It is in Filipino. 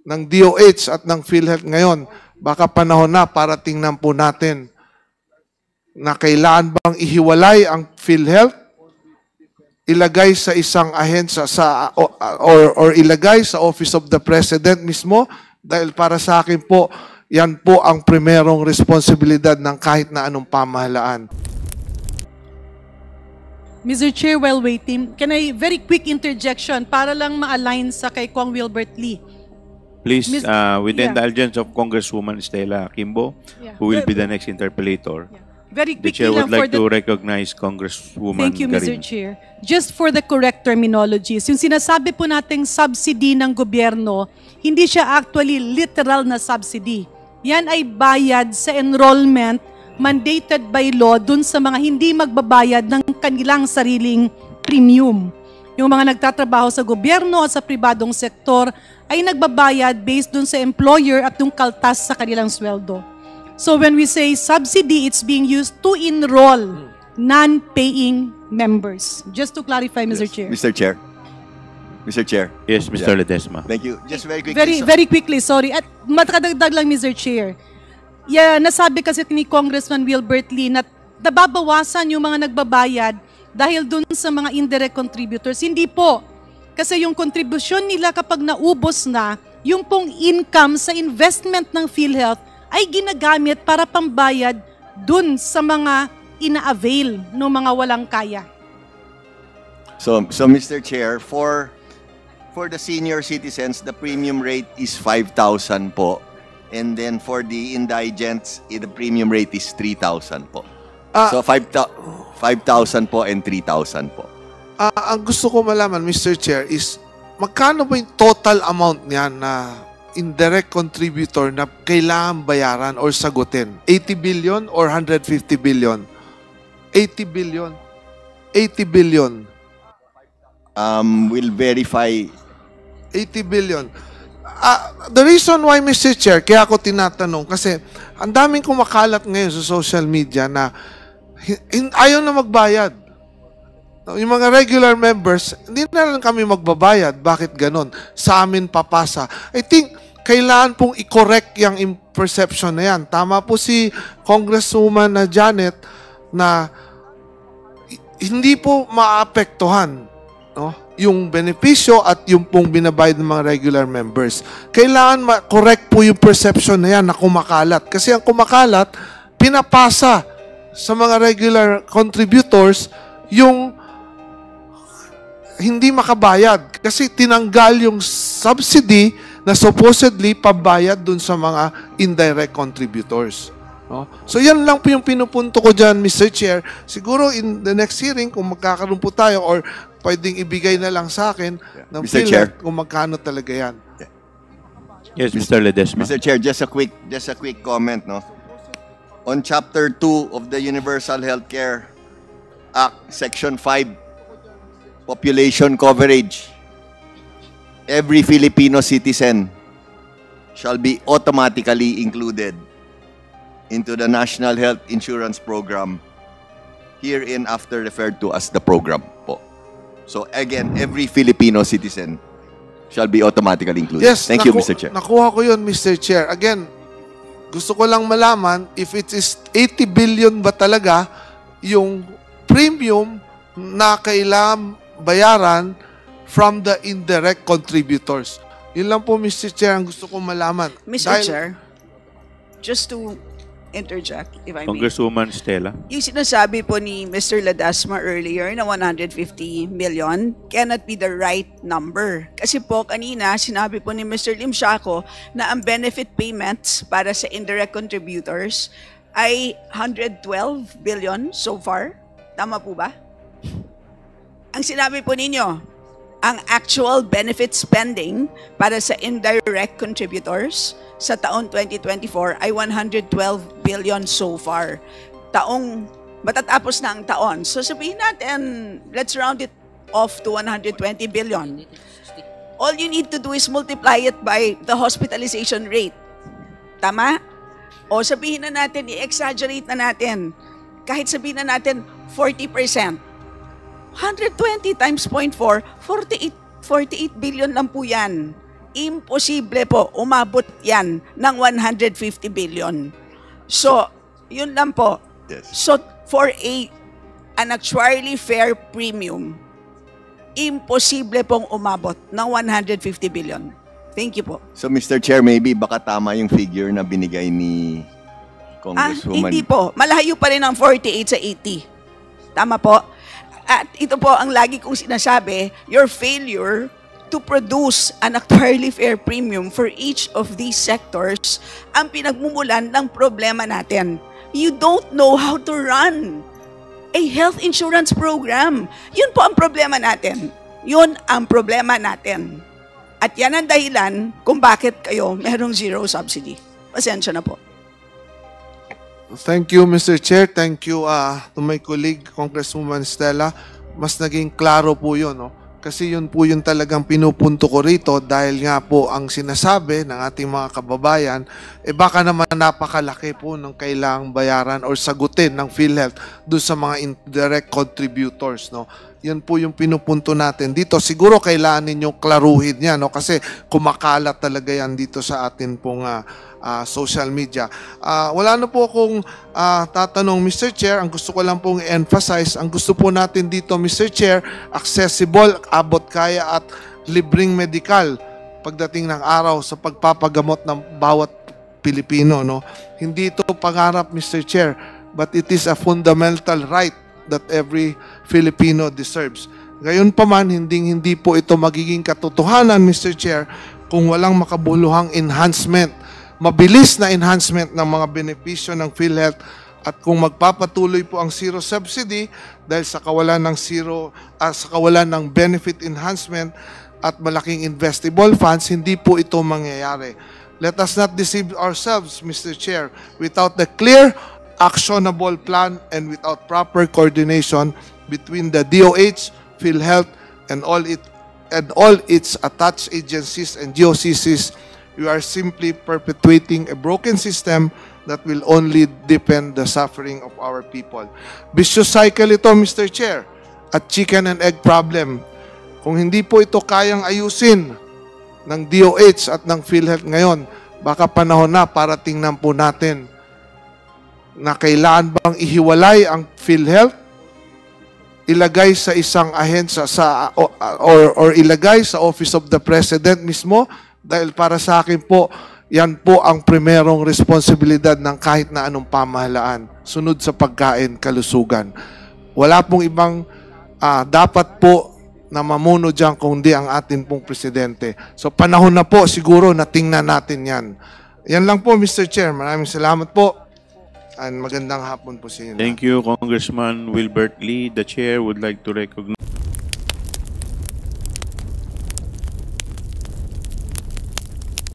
ng DOH at ng PhilHealth ngayon, baka panahon na para tingnan po natin na kailangan bang ihiwalay ang PhilHealth, ilagay sa isang ahensya or ilagay sa Office of the President mismo, dahil para sa akin po, yan po ang primerong responsibilidad ng kahit na anong pamahalaan. Mr. Chair, while waiting, can I very quick interjection para lang ma-align sa kay Kong Wilbert Lee? Please, with the indulgence of Congresswoman Stella Kimbo, who will be the next interpellator, very the quickly Chair would lang for like to recognize Congresswoman Thank you, Mr. Garin. Chair. Just for the correct terminologies, yung sinasabi po nating subsidy ng gobyerno, hindi siya actually literal na subsidy. Yan ay bayad sa enrollment mandated by law dun sa mga hindi magbabayad ng kanilang sariling premium. Yung mga nagtatrabaho sa gobyerno at sa pribadong sektor ay nagbabayad based dun sa employer at yung kaltas sa kanilang sweldo. So when we say subsidy, it's being used to enroll non-paying members. Just to clarify, Mr. Chair. Mr. Chair. Mr. Chair. Yes, Mr. Ledesma. Thank you. Just very quickly. Very quickly, sorry. At matakadagdag lang, Mr. Chair. Nasabi kasi ni Congressman Wilbert Lee na nababawasan yung mga nagbabayad dahil dun sa mga indirect contributors. Hindi po. Kasi yung contribution nila kapag naubos na, yung pong income sa investment ng PhilHealth ay ginagamit para pambayad dun sa mga ina-avail ng mga walang kaya. So Mr. Chair, for the senior citizens, the premium rate is 5,000 po. And then for the indigents, the premium rate is 3,000 po. So 5,000 po and 3,000 po. Ang gusto ko malaman, Mr. Chair, is magkano ba yung total amount niyan na indirect contributor na kailangan bayaran or sagutin? 80 billion or 150 billion? 80 billion. 80 billion. We'll verify. 80 billion. The reason why, Mr. Chair, kaya ako tinatanong, kasi ang daming kumakalat ngayon sa social media na ayaw na magbayad. Yung mga regular members, hindi na lang kami magbabayad. Bakit ganon? Sa amin papasa. I think, kailangan pong i-correct yung perception na yan. Tama po si Congresswoman Janet na hindi po maapektuhan, no, yung benepisyo at yung pong binabayad ng mga regular members. Kailangan ma-correct po yung perception na yan na kumakalat. Kasi ang kumakalat, pinapasa sa mga regular contributors yung hindi makabayad. Kasi tinanggal yung subsidy na supposedly pabayad dun sa mga indirect contributors. No? So yan lang po yung pinupunto ko dyan, Mr. Chair. Siguro in the next hearing, kung magkakaroon po tayo or pwedeng ibigay na lang sa akin ng Mr. Chair, kung magkano talaga yan. Yes, Mr. Ledesma. Mr. Chair, just a quick comment, no. On Chapter 2 of the Universal Healthcare Act, Section 5, population coverage. Every Filipino citizen shall be automatically included into the National Health Insurance Program, herein after referred to as the program po. So again, every Filipino citizen shall be automatically included. Yes, Thank you, Mr. Chair. Nakuha ko yun, Mr. Chair. Again, gusto ko lang malaman if it is 80 billion ba talaga yung premium na kailangan bayaran from the indirect contributors. Yun lang po, Mr. Chair, ang gusto kong malaman. Mr. Chair, just to interject, if I may. Congresswoman Stella. Yung sinasabi po ni Mr. Ledesma earlier na 150 million cannot be the right number. Kasi po kanina sinabi po ni Mr. Lim Siaco na ang benefit payments para sa indirect contributors ay 112 billion so far. Tama po ba? Ang sinabi po ninyo, ang actual benefit spending para sa indirect contributors sa taon 2024 ay 112 billion so far. Matatapos na ang taon. So sabihin natin, let's round it off to 120 billion. All you need to do is multiply it by the hospitalization rate. Tama? O sabihin na natin, i-exaggerate na natin. Kahit sabihin na natin 40%. 120 times 0.4, 48 billion lang po yan. Imposible po umabot yan ng 150 billion. So, yun lang po. Yes. So, for an actuarially fair premium, imposible pong umabot ng 150 billion. Thank you po. So, Mr. Chair, maybe baka tama yung figure na binigay ni Congresswoman. Hindi po. Malayo pa rin ang 48 sa 80. Tama po. At ito po ang lagi kong sinasabi, your failure to produce an actuarially fair premium for each of these sectors ang pinagmumulan ng problema natin. You don't know how to run a health insurance program. Yun po ang problema natin. Yun ang problema natin. At yan ang dahilan kung bakit kayo merong zero subsidy. Pasensya na po. Thank you, Mr. Chair. Thank you to my colleague, Congresswoman Stella. Mas naging klaro po yun, no? Kasi yun po yung talagang pinupunto ko rito dahil nga po ang sinasabi ng ating mga kababayan, baka naman napakalaki po ng kailangang bayaran or sagutin ng PhilHealth doon sa mga indirect contributors, no? Yan po yung pinupunto natin dito. Siguro kailangan ninyong klaruhin yan, no? Kasi kumakalat talaga yan dito sa atin pong social media. Wala na po akong tatanong, Mr. Chair. Ang gusto ko lang pong emphasize, ang gusto po natin dito, Mr. Chair, accessible, abot kaya at libreng medical pagdating ng araw sa pagpapagamot ng bawat Pilipino, no? Hindi ito pangarap, Mr. Chair, but it is a fundamental right that every Filipino deserves. Gayon pa man, hindi po ito magiging katotohanan, Mr. Chair, kung walang makabuluhang enhancement, mabilis na enhancement ng mga benepisyo ng PhilHealth at kung magpapatuloy po ang zero subsidy dahil sa kawalan ng benefit enhancement at malaking investable funds, hindi po ito mangyayari. Let us not deceive ourselves, Mr. Chair, without the clear, actionable plan and without proper coordination between the DOH, PhilHealth, and all its attached agencies and GOCCs, we are simply perpetuating a broken system that will only deepen the suffering of our people. Vicious cycle ito, Mr. Chair, at chicken and egg problem. Kung hindi po ito kayang ayusin ng DOH at ng PhilHealth ngayon, baka panahon na para tingnan po natin na kailangan bang ihiwalay ang PhilHealth, ilagay sa isang ahensya or ilagay sa Office of the President mismo. Dahil para sa akin po, yan po ang primerong responsibilidad ng kahit na anong pamahalaan. Sunod sa pagkain, kalusugan. Wala pong ibang dapat po na mamuno dyan kundi ang atin pong presidente. So panahon na po siguro na tingnan natin yan. Yan lang po, Mr. Chair. Maraming salamat po. And magandang hapon po sa inyo. Thank you, Congressman Wilbert Lee. The Chair would like to recognize